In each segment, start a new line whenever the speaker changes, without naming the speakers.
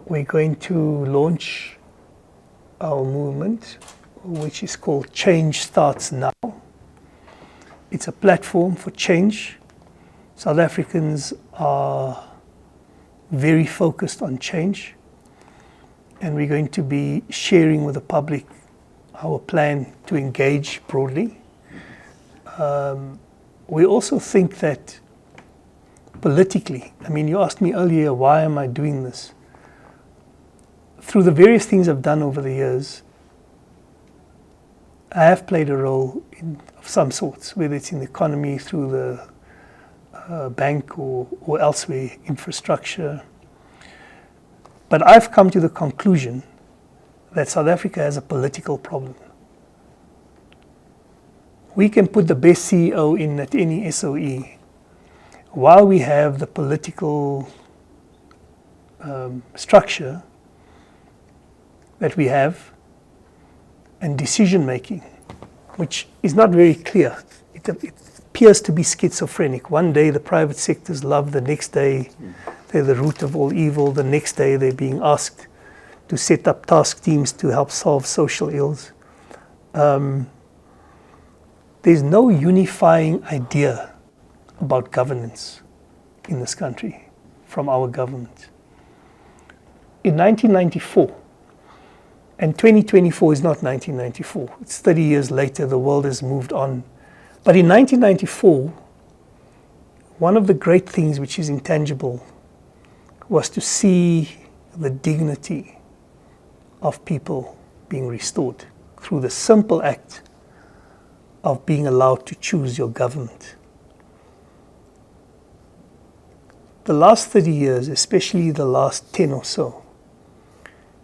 we're going to launch our movement, which is called Change Starts Now. It's a platform for change. South Africans are very focused on change, and we're going to be sharing with the public our plan to engage broadly. We also think that politically, I mean, you asked me earlier, why am I doing this? Through the various things I've done over the years, I have played a role of some sorts, whether it's in the economy, through the bank or elsewhere, infrastructure. But I've come to the conclusion that South Africa has a political problem. We can put the best CEO in at any SOE. While we have the political structure that we have and decision making, which is not very clear. It appears to be schizophrenic. One day the private sector's love, the next day they're the root of all evil, the next day they're being asked to set up task teams to help solve social ills. There's no unifying idea about governance in this country from our government. In 1994, and 2024 is not 1994, it's 30 years later, the world has moved on. But in 1994, one of the great things which is intangible was to see the dignity of people being restored through the simple act of being allowed to choose your government. The last 30 years, especially the last 10 or so,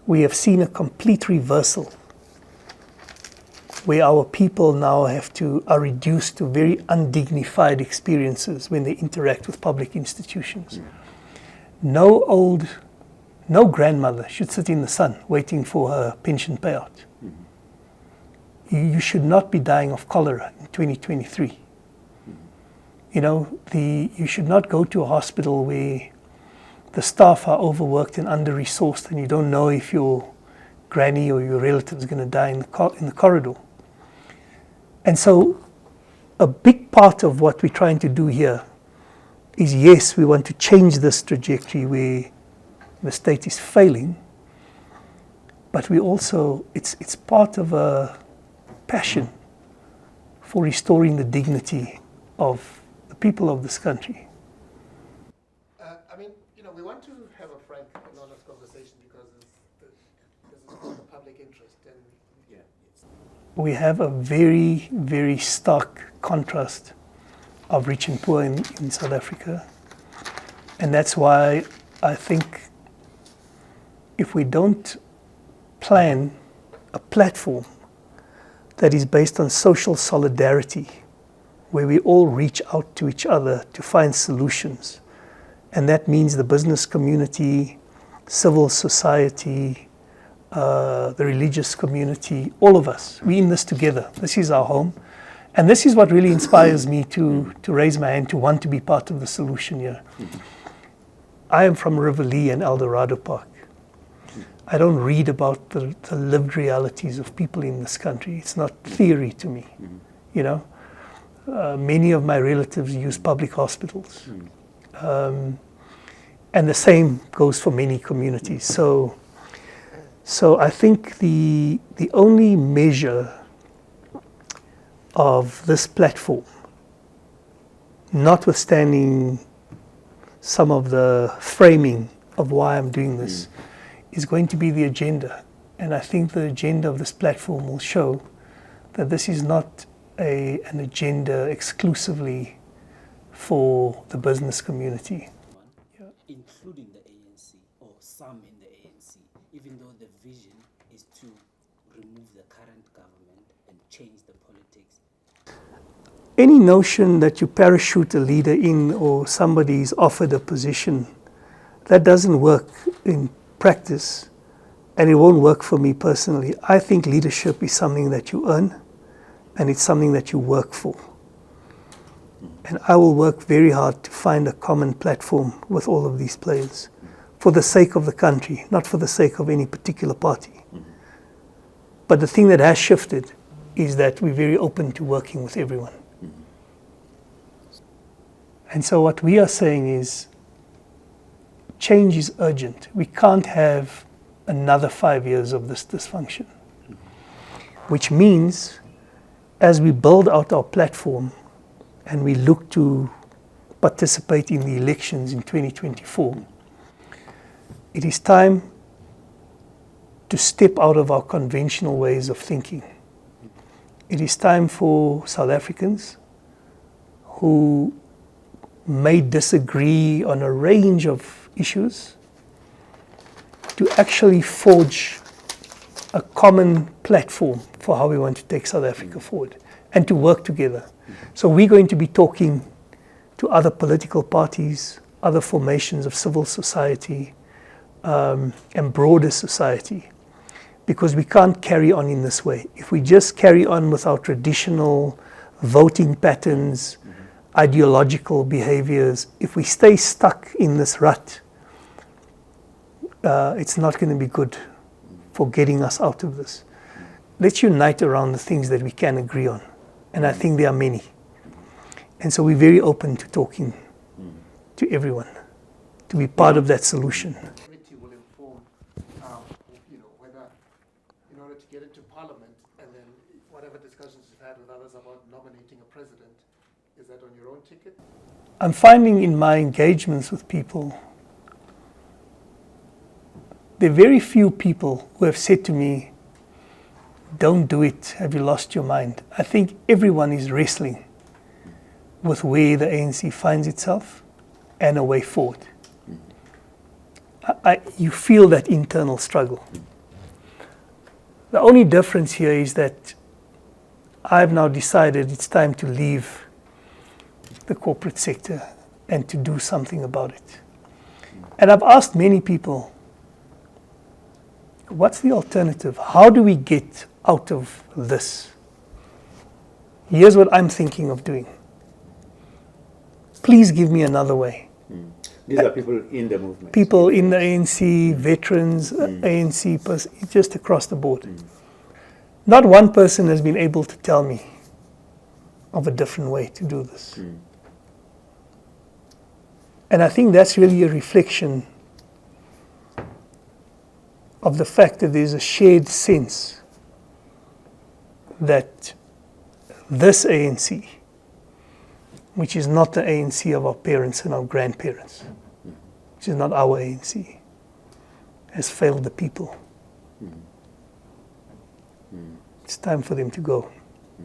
we have seen a complete reversal where our people now are reduced to very undignified experiences when they interact with public institutions. No grandmother should sit in the sun waiting for her pension payout. You should not be dying of cholera in 2023. You should not go to a hospital where the staff are overworked and under-resourced and you don't know if your granny or your relative is going to die in the corridor. And so a big part of what we're trying to do here is, yes, we want to change this trajectory where the state is failing, but we also, it's part of a passion for restoring the dignity of the people of this country.
We want to have a frank and honest conversation because this is for the public interest. And
we have a very, very stark contrast of rich and poor in South Africa. And that's why I think if we don't plan a platform that is based on social solidarity, where we all reach out to each other to find solutions, and that means the business community, civil society, the religious community, all of us, we're in this together. This is our home. And this is what really inspires me to raise my hand, to want to be part of the solution here. I am from Riverlea and Eldorado Park. I don't read about the lived realities of people in this country. It's not theory to me, Many of my relatives use public hospitals. And the same goes for many communities. So I think the only measure of this platform, notwithstanding some of the framing of why I'm doing this, is going to be the agenda. And I think the agenda of this platform will show that this is not an agenda exclusively for the business community.
Including the ANC, or some in the ANC, even though the vision is to remove the current government and change the politics.
Any notion that you parachute a leader in or somebody is offered a position, that doesn't work in practice, and it won't work for me personally. I think leadership is something that you earn, and it's something that you work for. And I will work very hard to find a common platform with all of these players for the sake of the country, not for the sake of any particular party. But the thing that has shifted is that we're very open to working with everyone. And so what we are saying is change is urgent. We can't have another 5 years of this dysfunction. Which means as we build out our platform and we look to participate in the elections in 2024, it is time to step out of our conventional ways of thinking. It is time for South Africans who may disagree on a range of issues to actually forge a common platform for how we want to take South Africa forward and to work together. So we're going to be talking to other political parties, other formations of civil society, and broader society, because we can't carry on in this way. If we just carry on with our traditional voting patterns, ideological behaviors, if we stay stuck in this rut, it's not going to be good for getting us out of this. Let's unite around the things that we can agree on. And I think there are many. And so we're very open to talking to everyone, to be part of that solution.
The committee will inform, whether in order to get into Parliament, and then whatever discussions you've had with others about nominating a president, is that on your own ticket?
I'm finding in my engagements with people, there are very few people who have said to me, don't do it, have you lost your mind? I think everyone is wrestling with where the ANC finds itself and a way forward. You feel that internal struggle. The only difference here is that I've now decided it's time to leave the corporate sector and to do something about it. And I've asked many people, what's the alternative? How do we get out of this? Here's what I'm thinking of doing. Please give me another way.
These are people in the movement.
People in the ANC, veterans, ANC, just across the board. Not one person has been able to tell me of a different way to do this. And I think that's really a reflection of the fact that there's a shared sense that this ANC, which is not the ANC of our parents and our grandparents, which is not our ANC, has failed the people. It's time for them to go.